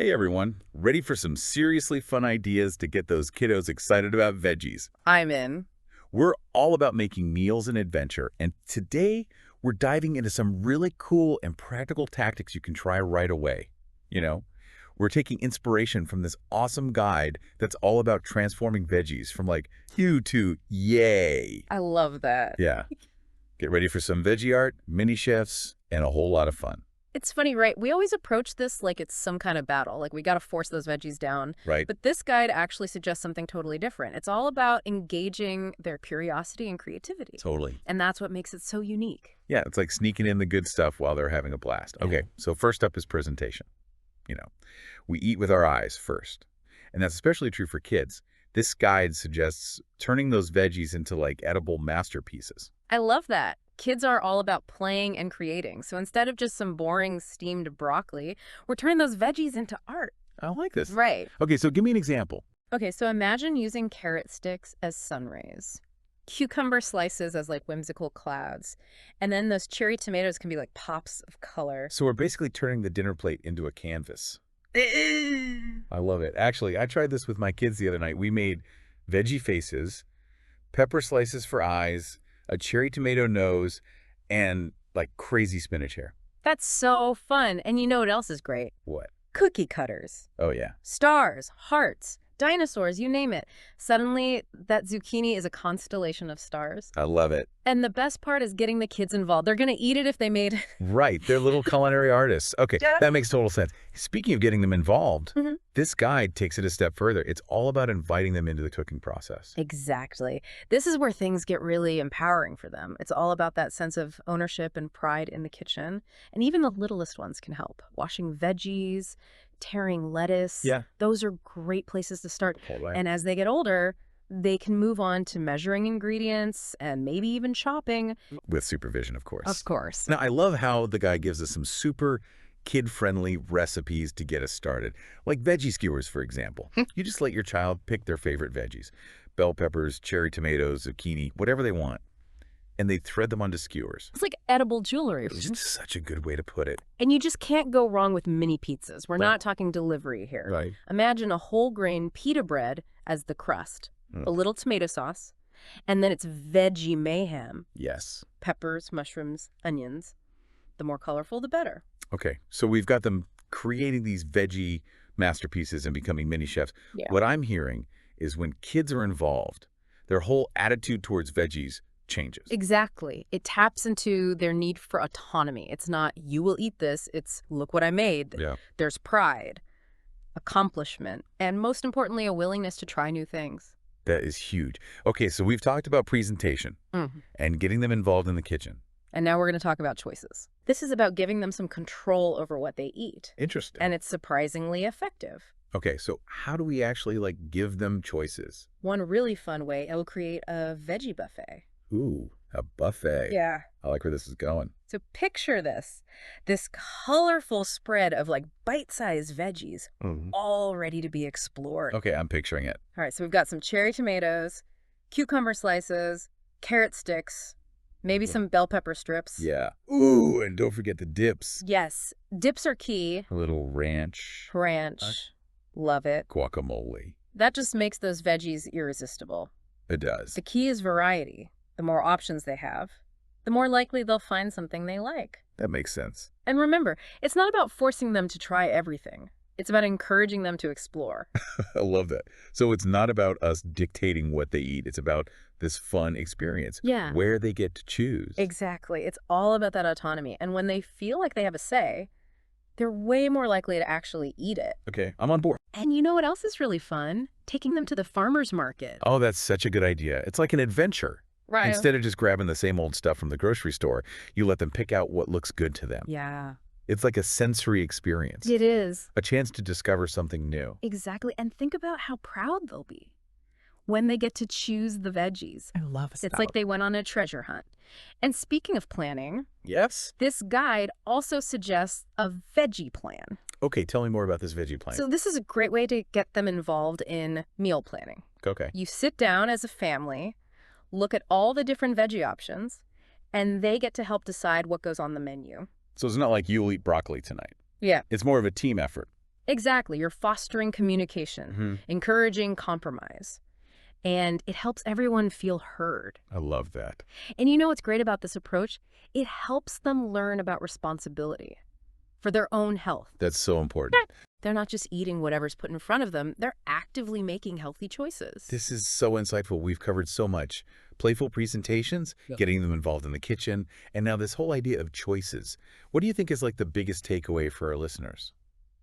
Hey everyone, ready for some seriously fun ideas to get those kiddos excited about veggies? I'm in. We're all about making meals an adventure, and today we're diving into some really cool and practical tactics you can try right away. You know, we're taking inspiration from this awesome guide that's all about transforming veggies from like ew to yay. I love that. Yeah, get ready for some veggie art, mini chefs, and a whole lot of fun, It's funny, right? We always approach this like it's some kind of battle, like we got to force those veggies down. right? But this guide actually suggests something totally different. It's all about engaging their curiosity and creativity. Totally. And that's what makes it so unique. Yeah, it's like sneaking in the good stuff while they're having a blast. Okay, so first up is presentation. You know, we eat with our eyes first. And that's especially true for kids. This guide suggests turning those veggies into like edible masterpieces. I love that. Kids are all about playing and creating. So instead of just some boring steamed broccoli, we're turning those veggies into art. I like this. Right. Okay, so give me an example. Okay, so imagine using carrot sticks as sun rays, cucumber slices as like whimsical clouds, and then those cherry tomatoes can be like pops of color. So we're basically turning the dinner plate into a canvas. I love it. Actually, I tried this with my kids the other night. We made veggie faces, pepper slices for eyes, a cherry tomato nose, and like crazy spinach hair. That's so fun. And you know what else is great? What? Cookie cutters, Oh, yeah. stars, hearts, dinosaurs, you name it. Suddenly, that zucchini is a constellation of stars. I love it. And the best part is getting the kids involved. They're going to eat it if they made it. Right. They're little culinary artists. Okay, Yeah. that makes total sense. Speaking of getting them involved, Mhm. this guide takes it a step further. It's all about inviting them into the cooking process. Exactly. This is where things get really empowering for them. It's all about that sense of ownership and pride in the kitchen. And even the littlest ones can help. Washing veggies, tearing lettuce. Yeah. Those are great places to start. Totally. And as they get older, they can move on to measuring ingredients and maybe even chopping. With supervision, of course. Of course. Now, I love how the guy gives us some super kid-friendly recipes to get us started. Like veggie skewers, for example. You just let your child pick their favorite veggies. Bell peppers, cherry tomatoes, zucchini, whatever they want. And they thread them onto skewers. It's like edible jewelry. It's just such a good way to put it. And you just can't go wrong with mini pizzas. We're Well, not talking delivery here. Right. Imagine a whole grain pita bread as the crust, Mm. a little tomato sauce, and then it's veggie mayhem. Yes. Peppers, mushrooms, onions. The more colorful, the better. Okay, so we've got them creating these veggie masterpieces and becoming mini chefs. Yeah. What I'm hearing is when kids are involved, their whole attitude towards veggies changes. Exactly. It taps into their need for autonomy. It's not, you will eat this. It's, look what I made. Yeah. There's pride, accomplishment, and most importantly, a willingness to try new things. That is huge. Okay, so we've talked about presentation and getting them involved in the kitchen. And now we're going to talk about choices. This is about giving them some control over what they eat. Interesting. And it's surprisingly effective. Okay, so how do we actually like give them choices? One really fun way, it'll create a veggie buffet. Ooh, a buffet. Yeah. I like where this is going. So picture this colorful spread of like bite-sized veggies, all ready to be explored. Okay, I'm picturing it. All right, so we've got some cherry tomatoes, cucumber slices, carrot sticks, maybe some bell pepper strips. Yeah. Ooh, and don't forget the dips. Yes, dips are key. A little ranch, Ranch, love it. guacamole. That just makes those veggies irresistible. It does. The key is variety. The more options they have, the more likely they'll find something they like. That makes sense. And remember, it's not about forcing them to try everything. It's about encouraging them to explore. I love that. So it's not about us dictating what they eat. It's about this fun experience. Yeah. Where they get to choose. Exactly. It's all about that autonomy. And when they feel like they have a say, they're way more likely to actually eat it. Okay, I'm on board. And you know what else is really fun? Taking them to the farmer's market. Oh, that's such a good idea. It's like an adventure. Right. Instead of just grabbing the same old stuff from the grocery store, you let them pick out what looks good to them. Yeah. It's like a sensory experience. It is. A chance to discover something new. Exactly. And think about how proud they'll be when they get to choose the veggies. I love It's like they went on a treasure hunt. And speaking of planning, Yes? this guide also suggests a veggie plan. Okay, tell me more about this veggie plan. So this is a great way to get them involved in meal planning. Okay. You sit down as a family, look at all the different veggie options, and they get to help decide what goes on the menu. So it's not like you'll eat broccoli tonight. Yeah. It's more of a team effort. Exactly. You're fostering communication, Hmm. encouraging compromise, and it helps everyone feel heard. I love that. And you know what's great about this approach? It helps them learn about responsibility for their own health. That's so important. They're not just eating whatever's put in front of them, they're actively making healthy choices. This is so insightful. We've covered so much. Playful presentations, Yeah. getting them involved in the kitchen, and now this whole idea of choices. What do you think is like the biggest takeaway for our listeners?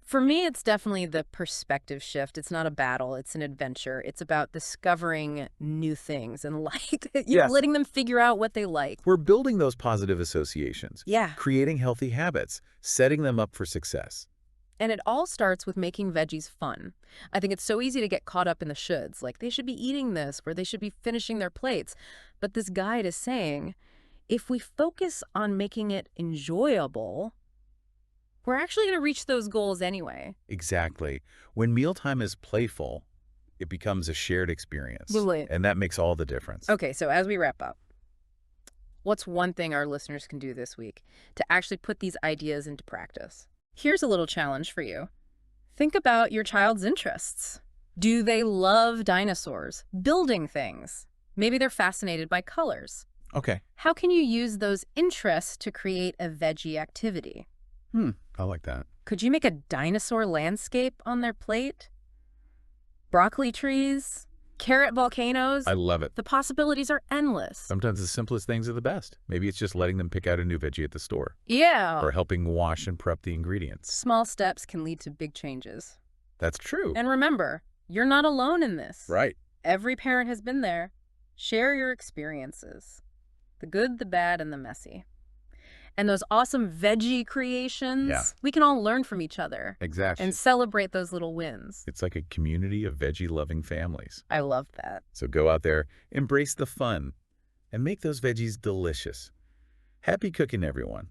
For me, it's definitely the perspective shift. It's not a battle, it's an adventure. It's about discovering new things and Yes. letting them figure out what they like. We're building those positive associations, Yeah. creating healthy habits, setting them up for success. And it all starts with making veggies fun. I think it's so easy to get caught up in the shoulds, like they should be eating this or they should be finishing their plates. But this guide is saying, if we focus on making it enjoyable, we're actually going to reach those goals anyway. Exactly. When mealtime is playful, it becomes a shared experience. Brilliant. And that makes all the difference. Okay, so as we wrap up, what's one thing our listeners can do this week to actually put these ideas into practice? Here's a little challenge for you. Think about your child's interests. Do they love dinosaurs, building things? Maybe they're fascinated by colors. Okay. How can you use those interests to create a veggie activity? I like that. Could you make a dinosaur landscape on their plate? Broccoli trees? Carrot volcanoes? I love it. The possibilities are endless. Sometimes the simplest things are the best. Maybe it's just letting them pick out a new veggie at the store Yeah. or helping wash and prep the ingredients. Small steps can lead to big changes. That's true. And remember, you're not alone in this. Right. Every parent has been there. Share your experiences. The good, the bad, and the messy. And those awesome veggie creations, Yeah. we can all learn from each other Exactly. and celebrate those little wins. It's like a community of veggie-loving families. I love that. So go out there, embrace the fun, and make those veggies delicious. Happy cooking, everyone.